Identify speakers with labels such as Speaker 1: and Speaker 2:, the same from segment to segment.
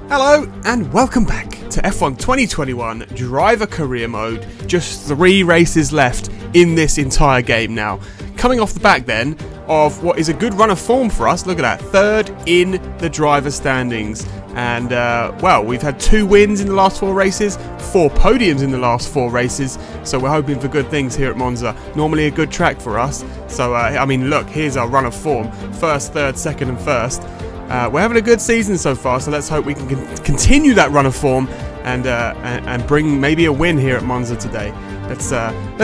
Speaker 1: Hello and welcome back to F1 2021 Driver Career Mode. Just 3 races left in this entire game now. Coming off the back then of what is a good run of form for us. Look at that, 3rd in the driver standings. And well, we've had 2 wins in the last 4 races, 4 podiums in the last 4 races. So we're hoping for good things here at Monza. Normally a good track for us. So I mean, look, here's our run of form. 1st, 3rd, 2nd and 1st. We're having a good season so far, so let's hope we can continue that run of form and bring maybe a win here at Monza today. Let's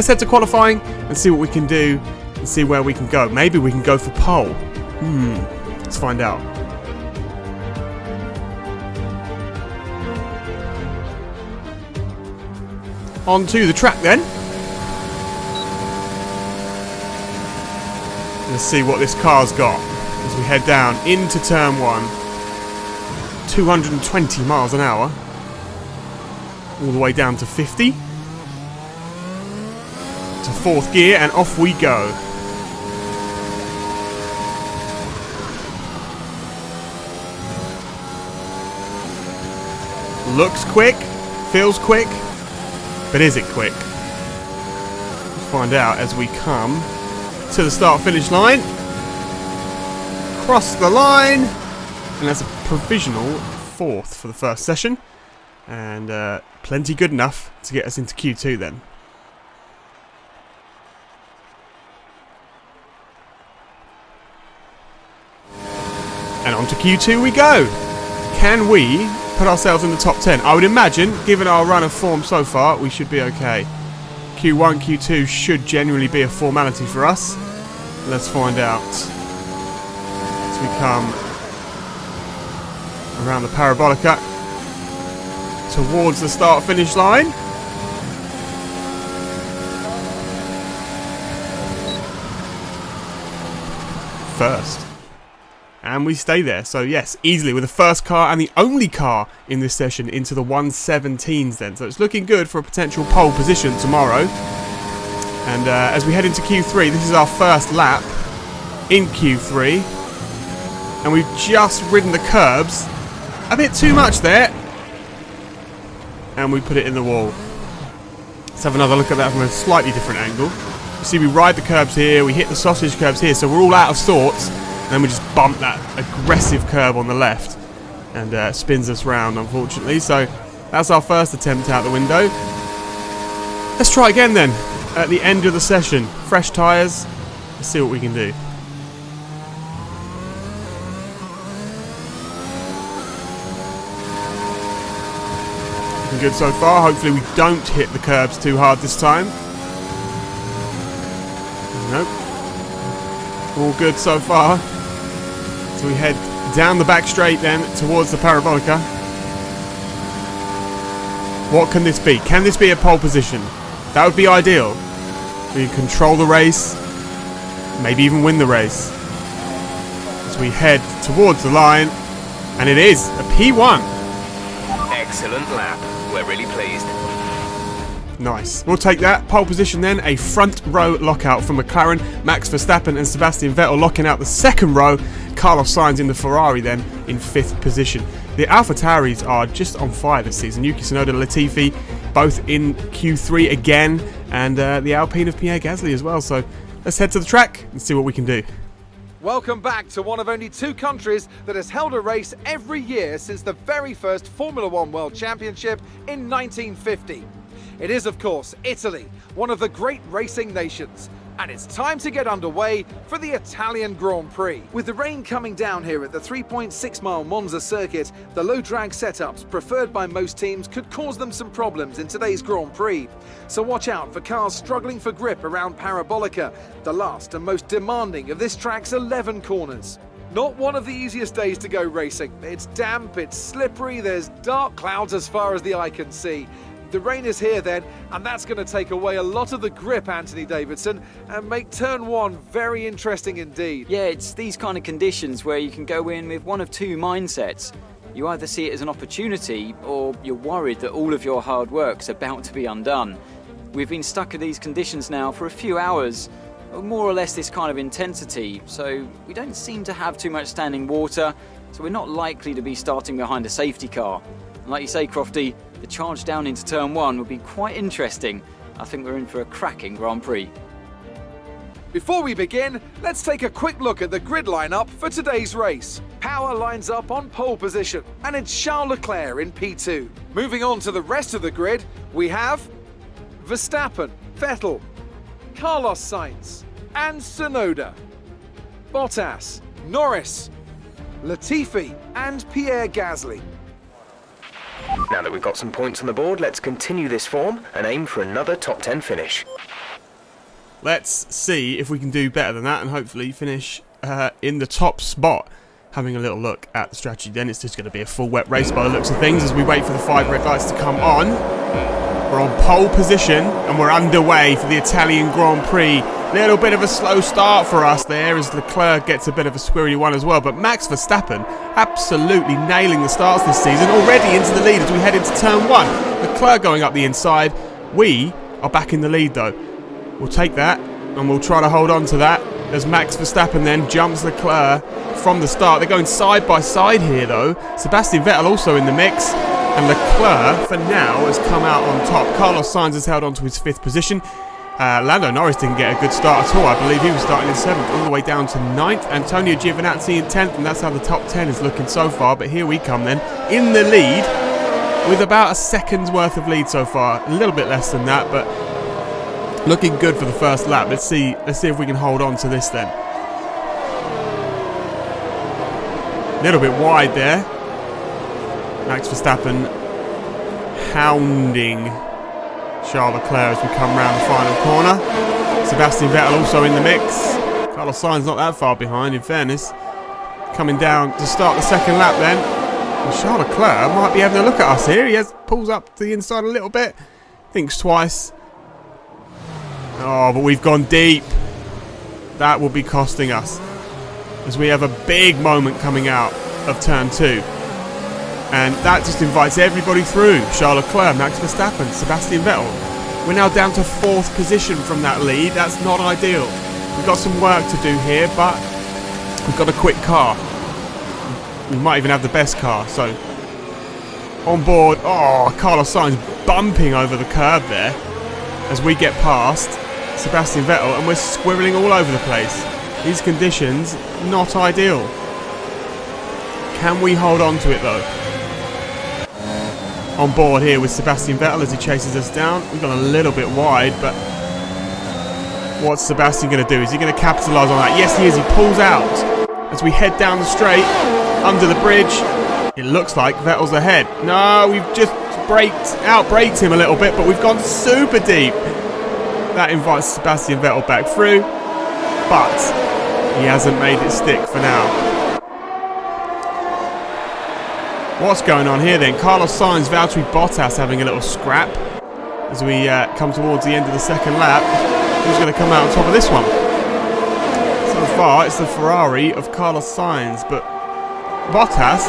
Speaker 1: head to qualifying and see what we can do and see where we can go. Maybe we can go for pole. Let's find out. On to the track then. Let's see what this car's got as we head down into turn 1. 220 miles an hour. All the way down to 50. To 4th gear and off we go. Looks quick, feels quick, but is it quick? We'll find out as we come to the start-finish line. Cross the line, and that's a provisional 4th for the first session, and plenty good enough to get us into Q2 then. And on to Q2 we go. Can we put ourselves in the top 10? I would imagine, given our run of form so far, we should be okay. Q1, Q2 should genuinely be a formality for us. Let's find out. We come around the parabolica towards the start finish line. First. And we stay there. So yes, easily with the first car and the only car in this session into the 117s then. So it's looking good for a potential pole position tomorrow. And as we head into Q3, this is our first lap in Q3. And we've just ridden the curbs a bit too much there. And we put it in the wall. Let's have another look at that from a slightly different angle. You see we ride the curbs here, we hit the sausage curbs here, so we're all out of sorts. And then we just bump that aggressive curb on the left. And spins us round, unfortunately. So that's our first attempt out the window. Let's try again then, at the end of the session. Fresh tyres, let's see what we can do. Good so far. Hopefully we don't hit the curbs too hard this time. Nope. All good so far. So we head down the back straight then towards the parabolica. What can this be? Can this be a pole position? That would be ideal. We can control the race, maybe even win the race. As we head towards the line, and it is a P1.
Speaker 2: Excellent lap. We're really pleased.
Speaker 1: Nice. We'll take that. Pole position then. A front row lockout from McLaren. Max Verstappen and Sebastian Vettel locking out the 2nd row. Carlos Sainz in the Ferrari then in 5th position. The AlphaTauris are just on fire this season. Yuki Tsunoda and Latifi both in Q3 again. And the Alpine of Pierre Gasly as well. So let's head to the track and see what we can do.
Speaker 3: Welcome back to one of only 2 countries that has held a race every year since the very first Formula One World Championship in 1950. It is, of course, Italy, one of the great racing nations. And it's time to get underway for the Italian Grand Prix. With the rain coming down here at the 3.6-mile Monza circuit, the low drag setups preferred by most teams could cause them some problems in today's Grand Prix. So watch out for cars struggling for grip around Parabolica, the last and most demanding of this track's 11 corners. Not one of the easiest days to go racing. It's damp, it's slippery, there's dark clouds as far as the eye can see. The rain is here then, and that's going to take away a lot of the grip, Anthony Davidson, and make turn 1 very interesting indeed.
Speaker 4: Yeah, it's these kind of conditions where you can go in with one of 2 mindsets. You either see it as an opportunity, or you're worried that all of your hard work's about to be undone. We've been stuck in these conditions now for a few hours, more or less this kind of intensity, so we don't seem to have too much standing water. so we're not likely to be starting behind a safety car. And like you say, Crofty, the charge down into turn 1 would be quite interesting. I think we're in for a cracking Grand Prix.
Speaker 3: Before we begin, let's take a quick look at the grid lineup for today's race. Power lines up on pole position, and it's Charles Leclerc in P2. Moving on to the rest of the grid, we have Verstappen, Vettel, Carlos Sainz, and Tsunoda, Bottas, Norris, Latifi, and Pierre Gasly.
Speaker 2: Now that we've got some points on the board, let's continue this form and aim for another top 10 finish.
Speaker 1: Let's see if we can do better than that and hopefully finish in the top spot. Having a little look at the strategy then, it's just going to be a full wet race by the looks of things as we wait for the 5 red lights to come on. We're on pole position and we're underway for the Italian Grand Prix. Little bit of a slow start for us there as Leclerc gets a bit of a squirrely one as well. But Max Verstappen absolutely nailing the starts this season, already into the lead as we head into turn 1. Leclerc going up the inside. We are back in the lead though. We'll take that and we'll try to hold on to that as Max Verstappen then jumps Leclerc from the start. They're going side by side here though. Sebastian Vettel also in the mix, and Leclerc for now has come out on top. Carlos Sainz has held on to his 5th position. Lando Norris didn't get a good start at all. I believe he was starting in 7th all the way down to 9th. Antonio Giovinazzi in 10th, and that's how the top 10 is looking so far. But here we come then in the lead with about a second's worth of lead so far. A little bit less than that, but looking good for the first lap. Let's see if we can hold on to this then. A little bit wide there. Max Verstappen hounding Charles Leclerc as we come round the final corner. Sebastian Vettel also in the mix. Carlos Sainz not that far behind, in fairness. Coming down to start the second lap then. And Charles Leclerc might be having a look at us here. He pulls up to the inside a little bit. Thinks twice. Oh, but we've gone deep. That will be costing us as we have a big moment coming out of turn 2. And that just invites everybody through. Charles Leclerc, Max Verstappen, Sebastian Vettel. We're now down to 4th position from that lead. That's not ideal. We've got some work to do here, but we've got a quick car. We might even have the best car. So, on board. Oh, Carlos Sainz bumping over the curb there as we get past Sebastian Vettel, and we're squirreling all over the place. These conditions, not ideal. Can we hold on to it though? On board here with Sebastian Vettel as he chases us down. We've gone a little bit wide, but what's Sebastian going to do? Is he going to capitalise on that? Yes, he is. He pulls out as we head down the straight under the bridge. It looks like Vettel's ahead. No, we've just out-braked him a little bit, but we've gone super deep. That invites Sebastian Vettel back through, but he hasn't made it stick for now. What's going on here then? Carlos Sainz, Valtteri Bottas having a little scrap as we come towards the end of the second lap. Who's going to come out on top of this one? So far, it's the Ferrari of Carlos Sainz, but Bottas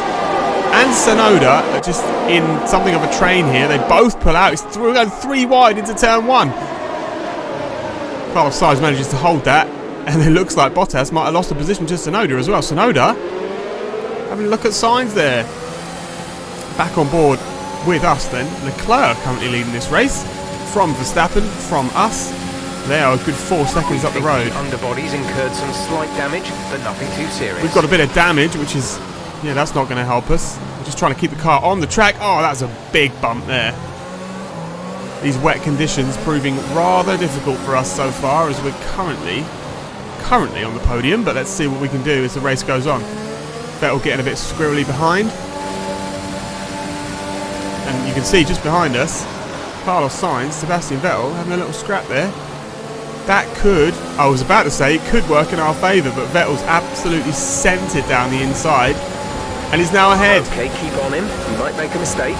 Speaker 1: and Tsunoda are just in something of a train here. They both pull out. It's going 3 wide into turn 1. Carlos Sainz manages to hold that, and it looks like Bottas might have lost the position to Tsunoda as well. Tsunoda having a look at Sainz there. Back on board with us then. Leclerc currently leading this race from Verstappen, from us. They are a good 4 seconds up the road.
Speaker 2: The underbody's incurred some slight damage, but nothing too serious.
Speaker 1: We've got a bit of damage, which is, yeah, that's not going to help us. We're just trying to keep the car on the track. Oh, that's a big bump there. These wet conditions proving rather difficult for us so far as we're currently on the podium, but let's see what we can do as the race goes on. Vettel getting a bit squirrely behind. And you can see just behind us, Carlos Sainz, Sebastian Vettel having a little scrap there. That could, I was about to say, it could work in our favour, but Vettel's absolutely sent it down the inside and is now ahead.
Speaker 2: Okay, keep on him. You might make a mistake.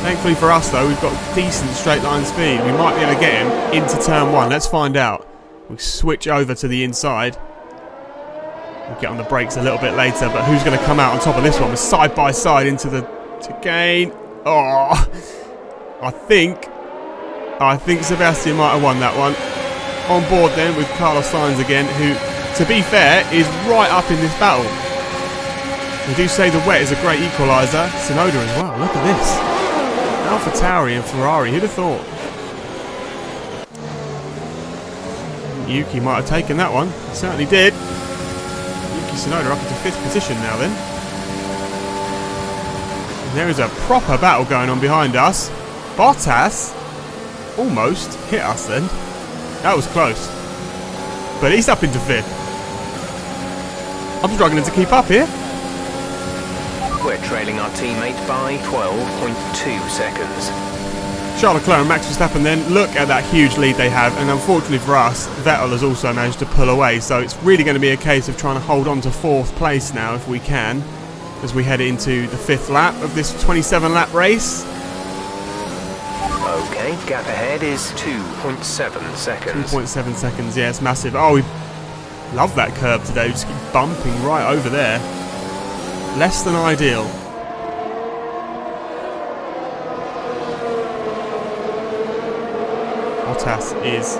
Speaker 1: Thankfully for us though, we've got decent straight line speed. We might be able to get him into turn 1. Let's find out. We'll switch over to the inside. We'll get on the brakes a little bit later, but who's going to come out on top of this one? We're side by side into the chicane. Oh, I think Sebastian might have won that one. On board then with Carlos Sainz again, who, to be fair, is right up in this battle. They do say the wet is a great equaliser. Tsunoda as well. Look at this. AlphaTauri and Ferrari. Who'd have thought? Yuki might have taken that one. He certainly did. Yuki Tsunoda up into 5th position now then. And there is a proper battle going on behind us. Bottas almost hit us then. That was close. But he's up into 5th. I'm struggling to keep up here.
Speaker 2: We're trailing our teammate by 12.2 seconds.
Speaker 1: Charles Leclerc and Max Verstappen then look at that huge lead they have, and unfortunately for us, Vettel has also managed to pull away, so it's really going to be a case of trying to hold on to 4th place now if we can, as we head into the 5th lap of this 27 lap race.
Speaker 2: Okay, gap ahead is 2.7 seconds.
Speaker 1: 2.7 seconds, yeah, it's massive. Oh, we love that curb today, we just keep bumping right over there. Less than ideal. Bottas is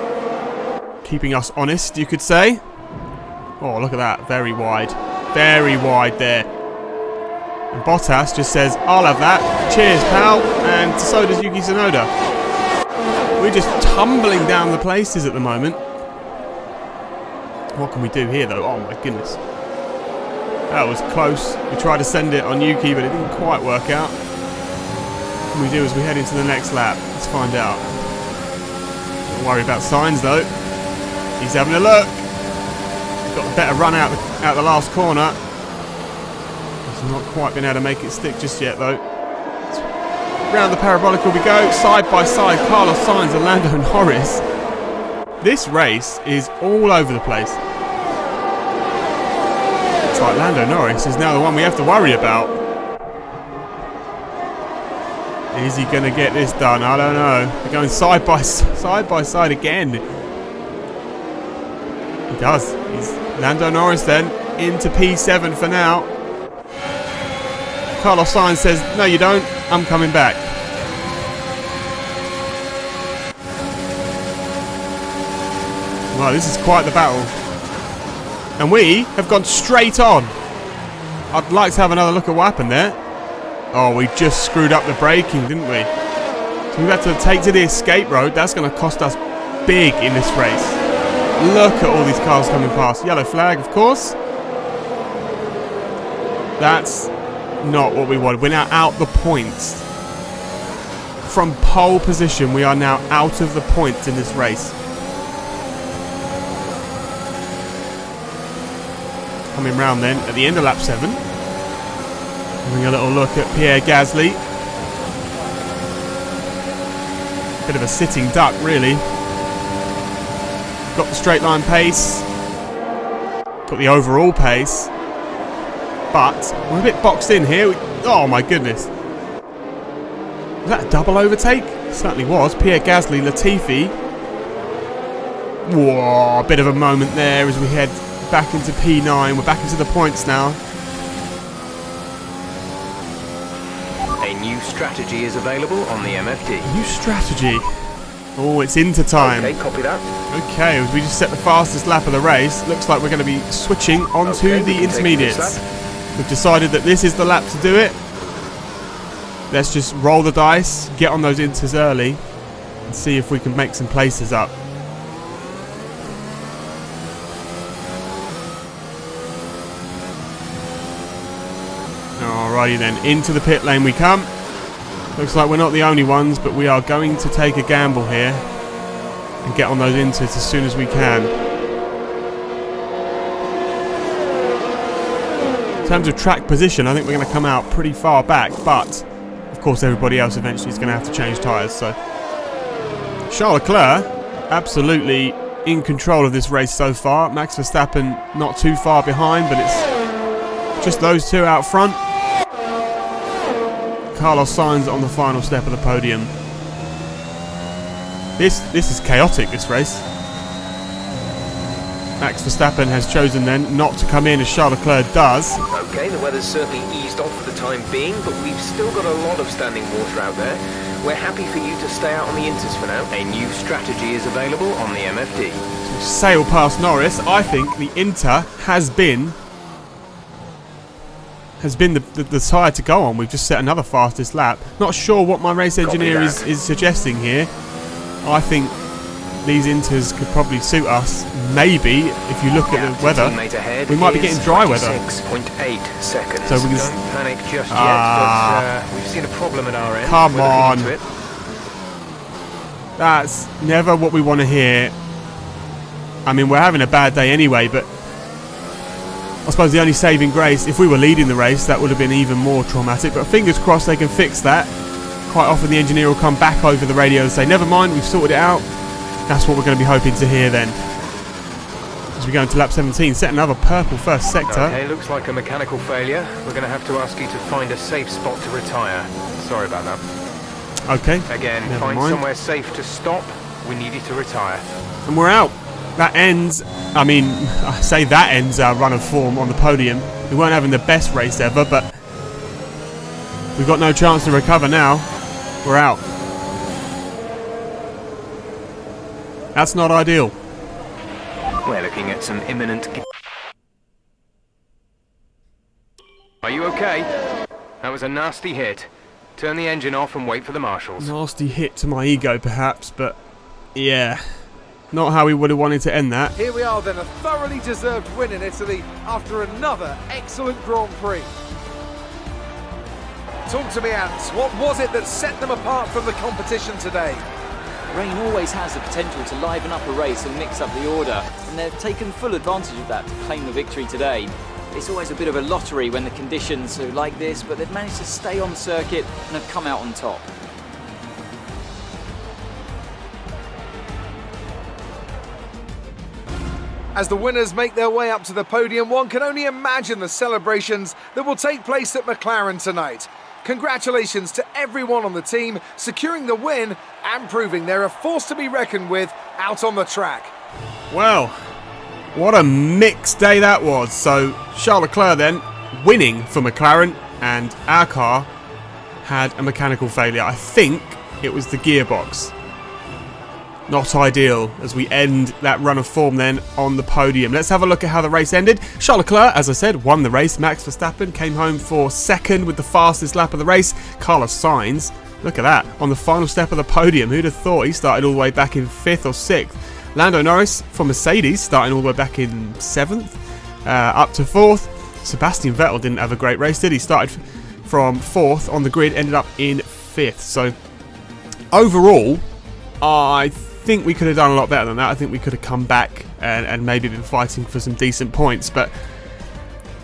Speaker 1: keeping us honest, you could say. Oh, look at that. Very wide. Very wide there. And Bottas just says, I'll have that. Cheers, pal. And so does Yuki Tsunoda. We're just tumbling down the places at the moment. What can we do here, though? Oh, my goodness. That was close. We tried to send it on Yuki, but it didn't quite work out. What can we do as we head into the next lap? Let's find out. Don't worry about signs, though. He's having a look. Got a better run out the last corner. He's not quite been able to make it stick just yet, though. Round the parabolical we go, side by side, Carlos Sainz and Lando Norris. This race is all over the place. It's like Lando Norris is now the one we have to worry about. Is he going to get this done? I don't know. They're going side by side again. He does. He's Lando Norris then into P7 for now. Carlos Sainz says, no you don't, I'm coming back. Wow, this is quite the battle. And we have gone straight on. I'd like to have another look at what happened there. Oh, we just screwed up the braking, didn't we? So we've had to take to the escape road. That's going to cost us big in this race. Look at all these cars coming past. Yellow flag, of course. That's not what we wanted. We're now out the points. From pole position, we are now out of the points in this race. Coming round then at the end of lap 7. Having a little look at Pierre Gasly. Bit of a sitting duck, really. Got the straight line pace. Got the overall pace. But we're a bit boxed in here. Oh my goodness. Was that a double overtake? It certainly was. Pierre Gasly, Latifi. Whoa, a bit of a moment there as we head back into P9. We're back into the points now.
Speaker 2: A new strategy is available on the MFD.
Speaker 1: New strategy. Oh, it's into time.
Speaker 2: Okay, copy that.
Speaker 1: Okay, we just set the fastest lap of the race. Looks like we're going to be switching onto the intermediates. We've decided that this is the lap to do it. Let's just roll the dice, get on those inters early, and see if we can make some places up. Alrighty then, into the pit lane we come. Looks like we're not the only ones, but we are going to take a gamble here and get on those inters as soon as we can. In terms of track position, I think we're going to come out pretty far back, but of course everybody else eventually is going to have to change tyres. So Charles Leclerc absolutely in control of this race so far. Max Verstappen not too far behind, but it's just those two out front. Carlos Sainz on the final step of the podium. This is chaotic, this race. Max Verstappen has chosen then not to come in as Charles Leclerc does.
Speaker 2: Okay, the weather's certainly eased off for the time being, but we've still got a lot of standing water out there. We're happy for you to stay out on the inters for now. A new strategy is available on the MFD.
Speaker 1: To sail past Norris, I think the inter has been has been the tyre to go on. We've just set another fastest lap. Not sure what my race engineer is suggesting here. I think these inters could probably suit us. Maybe, if you look at the weather, we might be getting dry weather.
Speaker 2: 6.8 seconds.
Speaker 1: So we can
Speaker 2: Don't panic just yet, but we've seen a problem at our end.
Speaker 1: Come
Speaker 2: We're looking
Speaker 1: on.
Speaker 2: into it.
Speaker 1: That's never what we want to hear. I mean, we're having a bad day anyway, but I suppose the only saving grace, if we were leading the race, that would have been even more traumatic. But fingers crossed they can fix that. Quite often the engineer will come back over the radio and say, never mind, we've sorted it out. That's what we're going to be hoping to hear then. As we go into lap 17, set another purple first sector.
Speaker 2: Okay, looks like a mechanical failure. We're going to have to ask you to find a safe spot to retire. Sorry about that.
Speaker 1: Okay.
Speaker 2: Again,
Speaker 1: never
Speaker 2: find
Speaker 1: mind.
Speaker 2: somewhere safe to stop. We need you to retire.
Speaker 1: And we're out. That ends, I mean, I say that ends our run of form on the podium. We weren't having the best race ever, but we've got no chance to recover now. We're out. That's not ideal.
Speaker 2: We're looking at some imminent... Are you okay? That was a nasty hit. Turn the engine off and wait for the marshals.
Speaker 1: Nasty hit to my ego, perhaps, but yeah. Not how we would have wanted to end that.
Speaker 3: Here we are then, a thoroughly deserved win in Italy after another excellent Grand Prix. Talk to me, Ants. What was it that set them apart from the competition today?
Speaker 4: Rain always has the potential to liven up a race and mix up the order, and they've taken full advantage of that to claim the victory today. It's always a bit of a lottery when the conditions are like this, but they've managed to stay on circuit and have come out on top.
Speaker 3: As the winners make their way up to the podium, one can only imagine the celebrations that will take place at McLaren tonight. Congratulations to everyone on the team, securing the win and proving they're a force to be reckoned with out on the track.
Speaker 1: Well, what a mixed day that was. So Charles Leclerc then winning for McLaren, and our car had a mechanical failure. I think it was the gearbox. Not ideal as we end that run of form then on the podium. Let's have a look at how the race ended. Charles Leclerc, as I said, won the race. Max Verstappen came home for second with the fastest lap of the race. Carlos Sainz, look at that, on the final step of the podium. Who'd have thought he started all the way back in 5th or 6th. Lando Norris for Mercedes starting all the way back in 7th, up to 4th. Sebastian Vettel didn't have a great race, did he? Started from 4th on the grid, ended up in 5th. So overall, I think we could have done a lot better than that. I think we could have come back and maybe been fighting for some decent points, but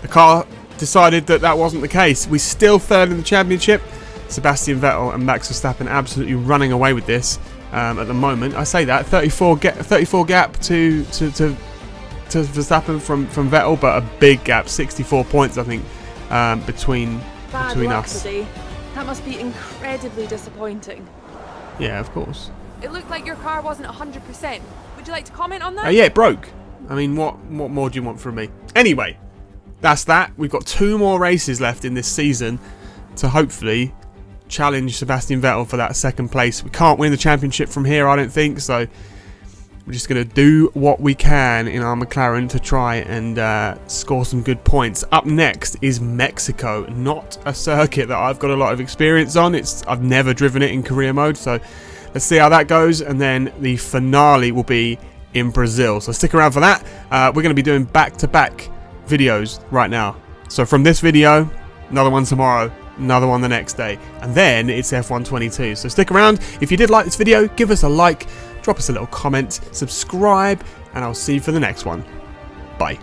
Speaker 1: the car decided that that wasn't the case. We still third in the championship. Sebastian Vettel and Max Verstappen absolutely running away with this at the moment. I say that 34 gap to Verstappen from Vettel, but a big gap, 64 points I think between us.
Speaker 5: Today. That must be incredibly disappointing.
Speaker 1: Yeah, of course.
Speaker 5: It looked like your car wasn't 100%. Would you like to comment on that?
Speaker 1: Yeah, it broke. I mean, what more do you want from me? Anyway, that's that. We've got 2 more races left in this season to hopefully challenge Sebastian Vettel for that 2nd place. We can't win the championship from here, I don't think, so we're just going to do what we can in our McLaren to try and score some good points. Up next is Mexico, not a circuit that I've got a lot of experience on. I've never driven it in career mode, so let's see how that goes, and then the finale will be in Brazil. So stick around for that. We're going to be doing back-to-back videos right now. So from this video, another one tomorrow, another one the next day, and then it's F1 22. So stick around. If you did like this video, give us a like, drop us a little comment, subscribe, and I'll see you for the next one. Bye.